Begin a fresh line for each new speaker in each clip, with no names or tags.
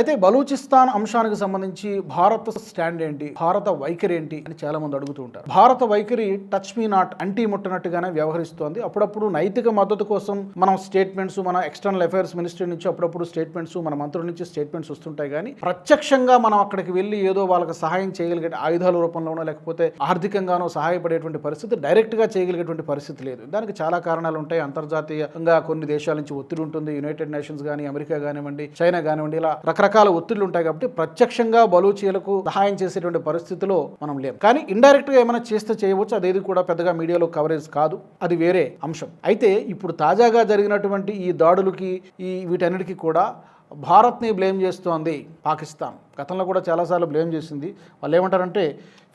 అయితే బలూచిస్తాన్ అంశానికి సంబంధించి భారత స్టాండ్ ఏంటి, భారత వైఖరి ఏంటి అని చాలా మంది అడుగుతూ ఉంటారు. భారత వైఖరి టచ్ మీ నాట్, అంటీ ముట్టనట్టుగానే వ్యవహరిస్తోంది. అప్పుడప్పుడు నైతిక మద్దతు కోసం మనం స్టేట్మెంట్స్, మన ఎక్స్టర్నల్ అఫైర్స్ మినిస్ట్రీ నుంచి అప్పుడప్పుడు స్టేట్మెంట్స్, మన మంత్రుల నుంచి స్టేట్మెంట్స్ వస్తుంటాయి. కానీ ప్రత్యక్షంగా మనం అక్కడికి వెళ్ళి ఏదో వాళ్ళకి సహాయం చేయగలిగే ఆయుధాల రూపంలోనో లేకపోతే ఆర్థికంగానో సహాయపడేటువంటి పరిస్థితి, డైరెక్ట్గా చేయగలిగేటువంటి పరిస్థితి లేదు. దానికి చాలా కారణాలు ఉంటాయి. అంతర్జాతీయంగా కొన్ని దేశాల నుంచి ఒత్తిడి ఉంటుంది. యునైటెడ్ నేషన్స్ కానీ, అమెరికా కానివ్వండి, చైనా కానివ్వండి, ఇలా రకరకాల ఒత్తిళ్లు ఉంటాయి. కాబట్టి ప్రత్యక్షంగా బలూచీలకు సహాయం చేసేటువంటి పరిస్థితిలో మనం లేం. కానీ ఇండైరెక్ట్ గా ఏమైనా చేస్తే చేయవచ్చు. అదేది కూడా పెద్దగా మీడియాలో కవరేజ్ కాదు, అది వేరే అంశం. అయితే ఇప్పుడు తాజాగా జరిగినటువంటి ఈ దాడులకి, వీటన్నిటికీ కూడా భారత్ని బ్లేమ్ చేస్తోంది పాకిస్తాన్. గతంలో కూడా చాలాసార్లు బ్లేమ్ చేసింది. వాళ్ళు ఏమంటారంటే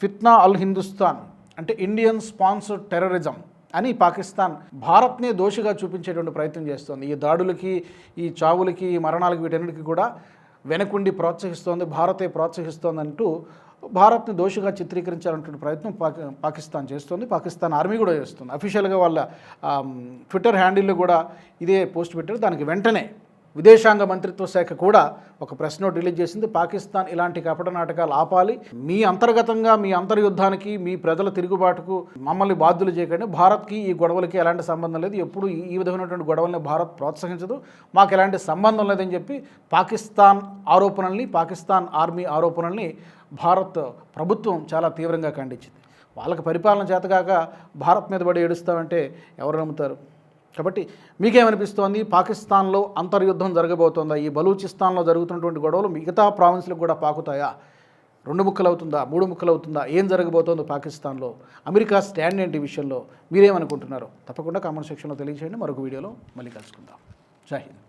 ఫిత్నా అల్ హిందుస్థాన్, అంటే ఇండియన్ స్పాన్సర్డ్ టెర్రరిజం అని పాకిస్తాన్ భారత్ని దోషిగా చూపించేటువంటి ప్రయత్నం చేస్తోంది. ఈ దాడులకి, ఈ చావులకి, ఈ మరణాలకి, వీటన్నిటికీ కూడా వెనకుండి ప్రోత్సహిస్తోంది, భారతే ప్రోత్సహిస్తోంది అంటూ భారత్ని దోషిగా చిత్రీకరించాలన్నటువంటి ప్రయత్నం పాకిస్తాన్ చేస్తుంది. పాకిస్తాన్ ఆర్మీ కూడా చేస్తుంది. అఫీషియల్గా వాళ్ళ ట్విట్టర్ హ్యాండిల్లో కూడా ఇదే పోస్ట్ పెట్టారు. దానికి వెంటనే విదేశాంగ మంత్రిత్వ శాఖ కూడా ఒక ప్రెస్ నోట్ రిలీజ్ చేసింది. పాకిస్తాన్ ఇలాంటి కపట నాటకాలు ఆపాలి, మీ అంతర్గతంగా మీ అంతర్యుద్ధానికి, మీ ప్రజల తిరుగుబాటుకు మమ్మల్ని బాధ్యులు చేయకండి, భారత్కి ఈ గొడవలకి ఎలాంటి సంబంధం లేదు, ఎప్పుడు ఈ విధమైనటువంటి గొడవల్ని భారత్ ప్రోత్సహించదు, మాకు ఎలాంటి సంబంధం లేదని చెప్పి పాకిస్తాన్ ఆరోపణల్ని, పాకిస్తాన్ ఆర్మీ ఆరోపణల్ని భారత్ ప్రభుత్వం చాలా తీవ్రంగా ఖండించింది. వాళ్ళకి పరిపాలన చేతగాక భారత్ మీద పడి ఏడుస్తామంటే ఎవరు నమ్ముతారు? కాబట్టి మీకేమనిపిస్తోంది? పాకిస్తాన్లో అంతర్యుద్ధం జరగబోతోందా? ఈ బలూచిస్తాన్లో జరుగుతున్నటువంటి గొడవలు మిగతా ప్రావిన్స్లకు కూడా పాకుతాయా? 2 ముక్కలు అవుతుందా, 3 ముక్కలు అవుతుందా? ఏం జరగబోతోందో పాకిస్తాన్లో? అమెరికా స్టాండ్ ఏంటి ఈ విషయంలో? మీరేమనుకుంటున్నారు? తప్పకుండా కామెంట్ సెక్షన్లో తెలియజేయండి. మరొక వీడియోలో మళ్ళీ కలుసుకుందాం. జై హింద్.